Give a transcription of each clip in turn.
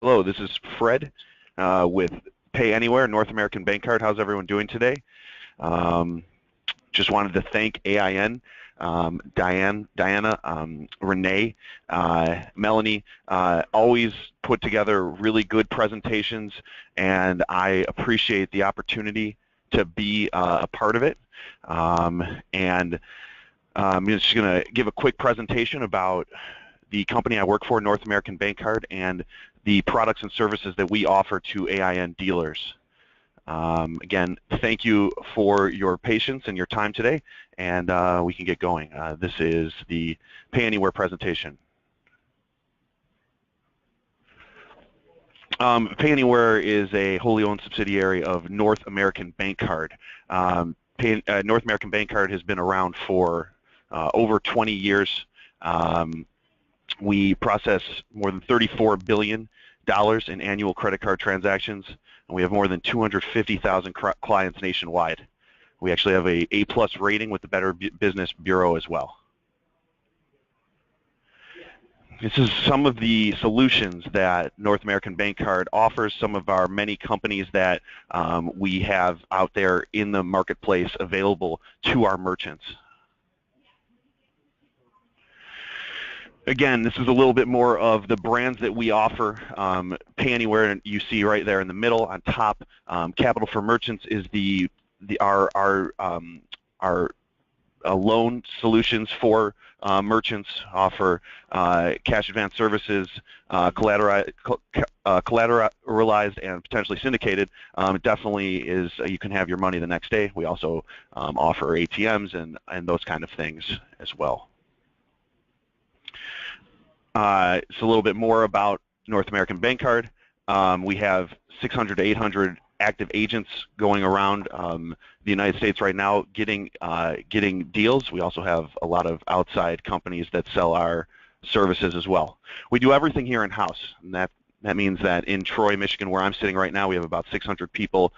Hello, this is Fred with PayAnywhere, North American Bank Card. How's everyone doing today? Just wanted to thank AIN, Diana, Renee, Melanie, always put together really good presentations, and I appreciate the opportunity to be a part of it. I'm just going to give a quick presentation about the company I work for, North American Bank Card, and the products and services that we offer to AIN dealers. Again, thank you for your patience and your time today, and we can get going. This is the PayAnywhere presentation. PayAnywhere is a wholly owned subsidiary of North American Bank Card. North American Bank Card has been around for over 20 years. We process more than $34 billion in annual credit card transactions, and we have more than 250,000 clients nationwide. We actually have a A+ rating with the Better Business Bureau as well. This is some of the solutions that North American Bank Card offers, some of our many companies that we have out there in the marketplace available to our merchants. Again, this is a little bit more of the brands that we offer. PayAnywhere, you see right there in the middle on top. Capital for Merchants is our loan solutions for merchants, offer cash advance services, collateralized and potentially syndicated. It definitely is, you can have your money the next day. We also offer ATMs and those kind of things as well. It's a little bit more about North American Bank Card. We have 600 to 800 active agents going around the United States right now getting deals. We also have a lot of outside companies that sell our services as well. We do everything here in-house, and that means that in Troy, Michigan, where I'm sitting right now, we have about 600 people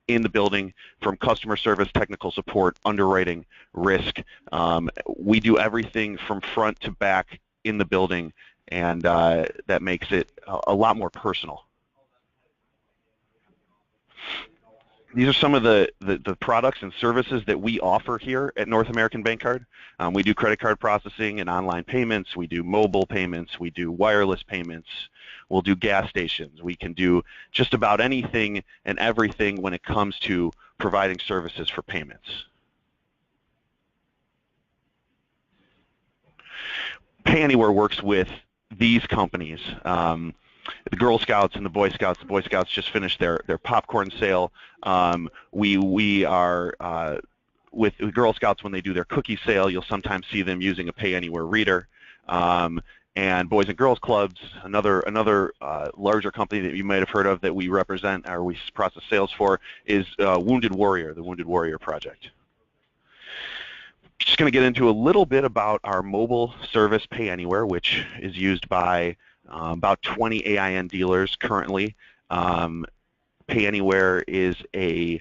in the building, from customer service, technical support, underwriting, risk. We do everything from front to back in the building, and that makes it a lot more personal. These are some of the products and services that we offer here at North American Bank Card. We do credit card processing and online payments. We do mobile payments. We do wireless payments. We'll do gas stations. We can do just about anything and everything when it comes to providing services for payments. PayAnywhere works with these companies, the Girl Scouts and the Boy Scouts. The Boy Scouts just finished their popcorn sale. We are with the Girl Scouts, when they do their cookie sale, you'll sometimes see them using a PayAnywhere reader. And Boys and Girls Clubs, another larger company that you might have heard of that we represent or we process sales for, is Wounded Warrior, the Wounded Warrior Project. Just going to get into a little bit about our mobile service, PayAnywhere, which is used by about 20 AIN dealers currently. PayAnywhere is a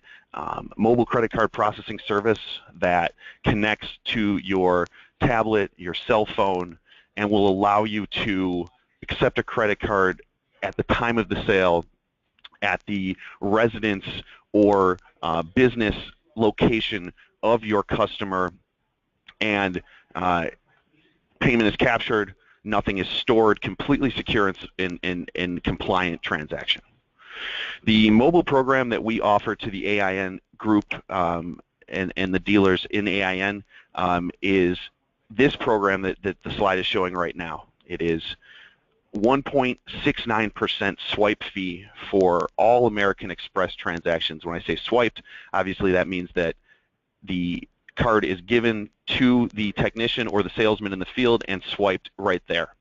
mobile credit card processing service that connects to your tablet, your cell phone, and will allow you to accept a credit card at the time of the sale at the residence or business location of your customer, and payment is captured, nothing is stored, completely secure in compliant transaction. The mobile program that we offer to the AIN group and the dealers in AIN is this program that the slide is showing right now. It is 1.69% swipe fee for all American Express transactions. When I say swiped, obviously that means that the card is given to the technician or the salesman in the field and swiped right there.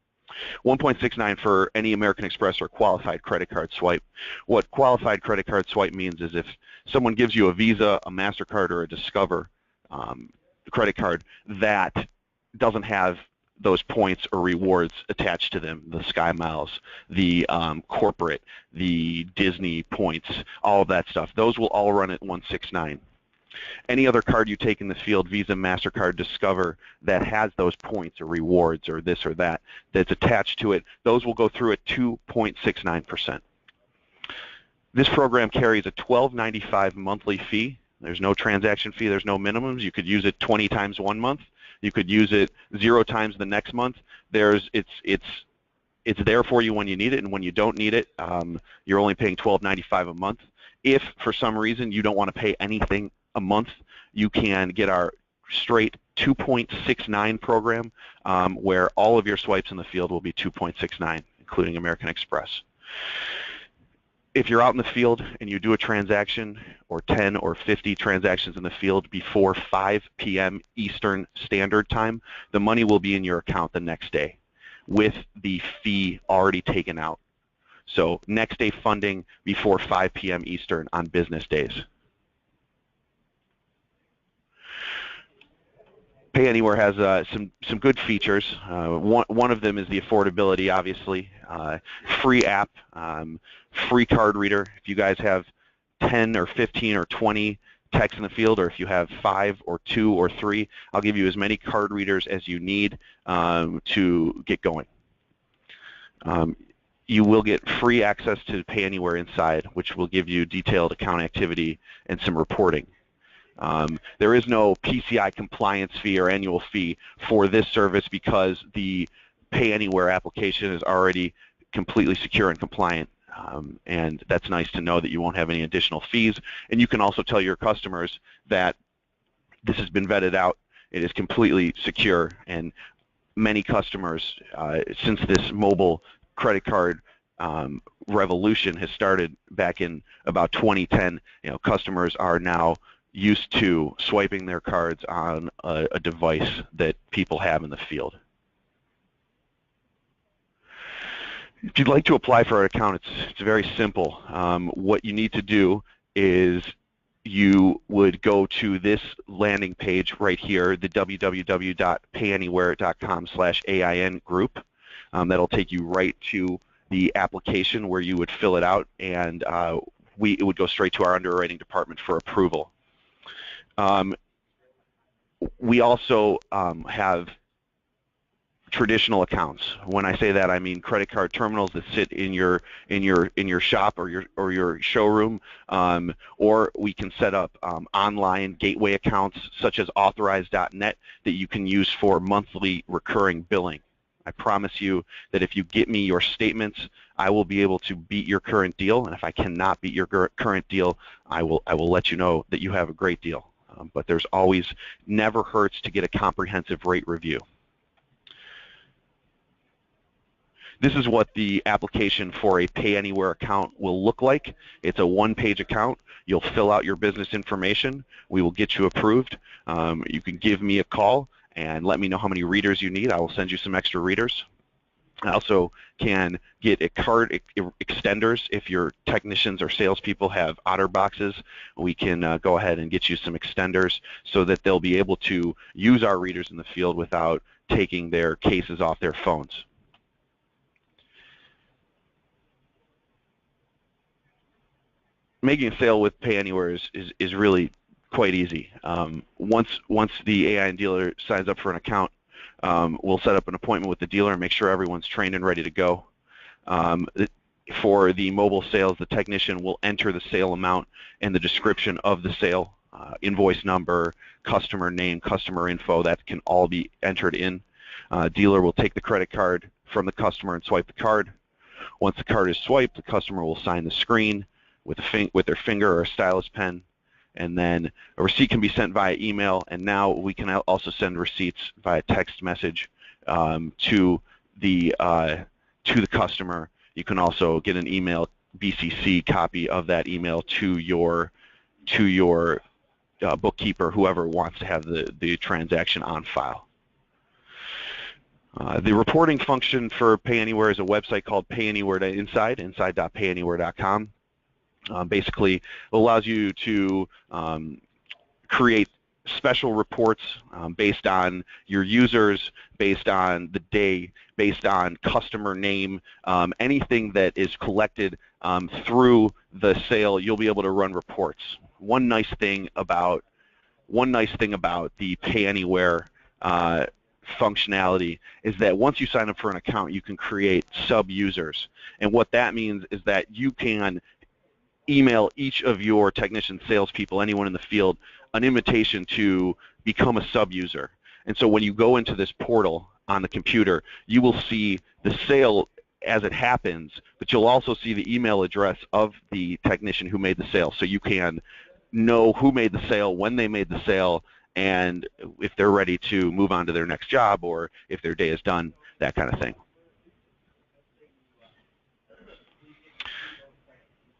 1.69 for any American Express or qualified credit card swipe. What qualified credit card swipe means is if someone gives you a Visa, a MasterCard, or a Discover credit card that doesn't have those points or rewards attached to them, the Sky Miles, the corporate, the Disney points, all of that stuff, those will all run at 169. Any other card you take in the field, Visa, MasterCard, Discover, that has those points or rewards or this or that that's attached to it, those will go through at 2.69%. This program carries a $12.95 monthly fee. There's no transaction fee. There's no minimums. You could use it 20 times one month. You could use it 0 times the next month. It's there for you when you need it, and when you don't need it, you're only paying $12.95 a month. If for some reason you don't want to pay anything a month, you can get our straight 2.69 program, where all of your swipes in the field will be 2.69, including American Express. If you're out in the field and you do a transaction or 10 or 50 transactions in the field before 5 p.m. Eastern Standard Time, the money will be in your account the next day with the fee already taken out. So next day funding before 5 p.m. Eastern on business days. PayAnywhere has some good features. One of them is the affordability, obviously. Free app, free card reader. If you guys have 10 or 15 or 20 techs in the field, or if you have 5 or 2 or 3, I'll give you as many card readers as you need to get going. You will get free access to PayAnywhere Inside, which will give you detailed account activity and some reporting. There is no PCI compliance fee or annual fee for this service because the PayAnywhere application is already completely secure and compliant, and that's nice to know that you won't have any additional fees. And you can also tell your customers that this has been vetted out, it is completely secure, and many customers, since this mobile credit card revolution has started back in about 2010, customers are now used to swiping their cards on a device that people have in the field. If you'd like to apply for an account, it's very simple. What you need to do is you would go to this landing page right here, the www.payanywhere.com/AIN group. That'll take you right to the application where you would fill it out, and it would go straight to our underwriting department for approval. We also have traditional accounts. When I say that, I mean credit card terminals that sit in your shop or your showroom, or we can set up online gateway accounts such as authorize.net that you can use for monthly recurring billing. I promise you that if you get me your statements, I will be able to beat your current deal, and if I cannot beat your current deal, I will let you know that you have a great deal. But there's always, never hurts to get a comprehensive rate review. This is what the application for a PayAnywhere account will look like. It's a one-page account. You'll fill out your business information. We will get you approved. You can give me a call and let me know how many readers you need. I will send you some extra readers. I also can get a card extenders. If your technicians or salespeople have OtterBoxes, we can go ahead and get you some extenders so that they'll be able to use our readers in the field without taking their cases off their phones. Making a sale with PayAnywhere is really quite easy. Once the AIN dealer signs up for an account, we'll set up an appointment with the dealer and make sure everyone's trained and ready to go. For the mobile sales, the technician will enter the sale amount and the description of the sale, invoice number, customer name, customer info, that can all be entered in. Dealer will take the credit card from the customer and swipe the card. Once the card is swiped, the customer will sign the screen with their finger or a stylus pen, and then a receipt can be sent via email, and now we can also send receipts via text message to the customer. You can also get an email BCC copy of that email to your bookkeeper, whoever wants to have the transaction on file. The reporting function for PayAnywhere is a website called PayAnywhere Inside, inside.payanywhere.com. Basically, it allows you to create special reports based on your users, based on the day, based on customer name, anything that is collected through the sale, you'll be able to run reports. One nice thing about one nice thing about the PayAnywhere functionality is that once you sign up for an account, you can create sub-users. And what that means is that you can email each of your technicians, salespeople, anyone in the field, an invitation to become a sub-user. And so when you go into this portal on the computer, you will see the sale as it happens, but you'll also see the email address of the technician who made the sale. So you can know who made the sale, when they made the sale, and if they're ready to move on to their next job or if their day is done, that kind of thing.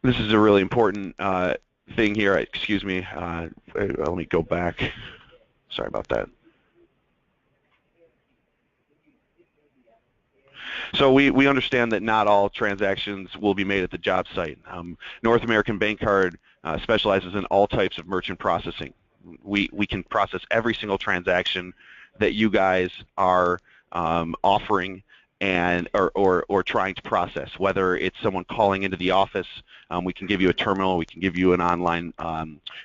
This is a really important thing here. Excuse me. Let me go back. Sorry about that. So we understand that not all transactions will be made at the job site. North American Bank Card specializes in all types of merchant processing. We can process every single transaction that you guys are offering and or trying to process, whether it's someone calling into the office, we can give you a terminal, we can give you an online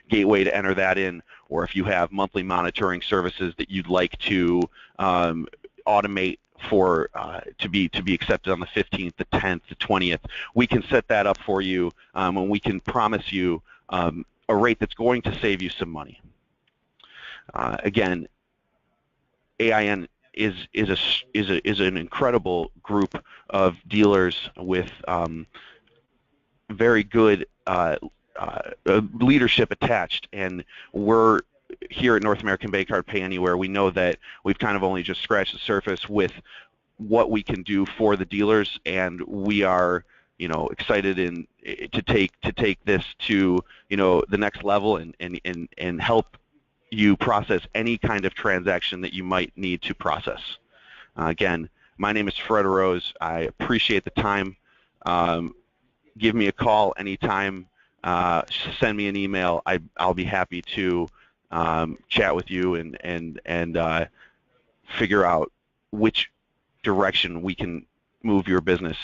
gateway to enter that in, or if you have monthly monitoring services that you'd like to automate for to be accepted on the 15th, the 10th, the 20th, we can set that up for you, and we can promise you a rate that's going to save you some money. Again, AIN is an incredible group of dealers with very good leadership attached, and we're here at North American Bank Card PayAnywhere. We know that we've kind of only just scratched the surface with what we can do for the dealers, and we are, excited to take this to, the next level and help you process any kind of transaction that you might need to process. Again, my name is Fred Rose. I appreciate the time. Give me a call anytime. Send me an email. I'll be happy to chat with you and figure out which direction we can move your business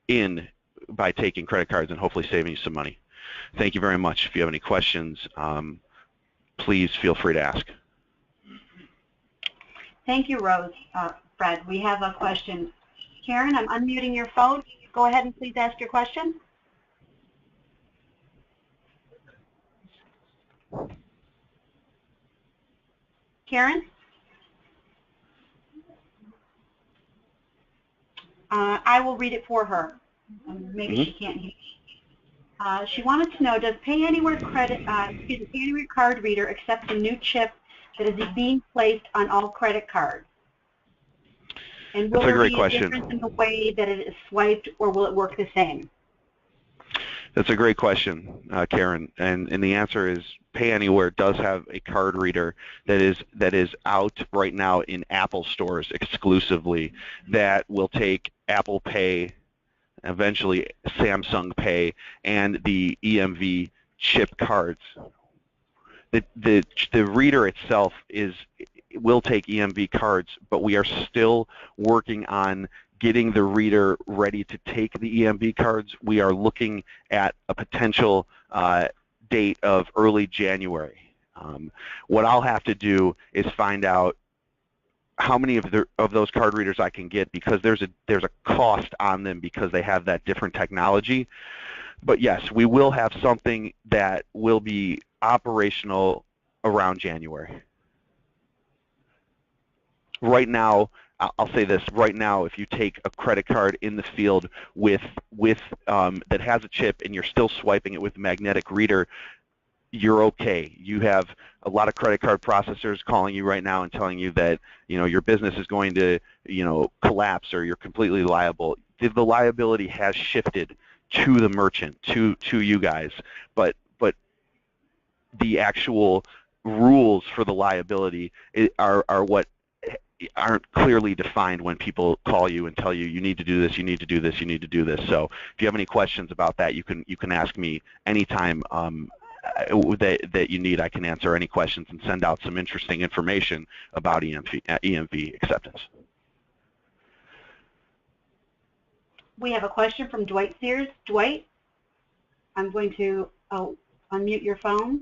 in by taking credit cards and hopefully saving you some money. Thank you very much. If you have any questions, please feel free to ask. Thank you, Rose. Fred, we have a question. Karen, I'm unmuting your phone. Go ahead and please ask your question. Karen? I will read it for her. Maybe she can't hear. She wanted to know, does PayAnywhere PayAnywhere card reader accept the new chip that is being placed on all credit cards? And will there be a difference in the way that it is swiped, or will it work the same? That's a great question, Karen, and the answer is PayAnywhere does have a card reader that is out right now in Apple stores exclusively that will take Apple Pay, eventually Samsung Pay, and the EMV chip cards. The reader itself will take EMV cards, but we are still working on getting the reader ready to take the EMV cards. We are looking at a potential date of early January. What I'll have to do is find out how many of those card readers I can get, because there's a cost on them because they have that different technology. But yes, we will have something that will be operational around January. Right now, I'll say this, right now, if you take a credit card in the field that has a chip and you're still swiping it with a magnetic reader, you're okay. You have a lot of credit card processors calling you right now and telling you that your business is going to collapse or you're completely liable. The liability has shifted to the merchant, to you guys, but the actual rules for the liability are what aren't clearly defined when people call you and tell you you need to do this, you need to do this, you need to do this. So if you have any questions about that, you can ask me anytime that you need. I can answer any questions and send out some interesting information about EMV acceptance. We have a question from Dwight Sears. Dwight, I'm going to unmute your phone.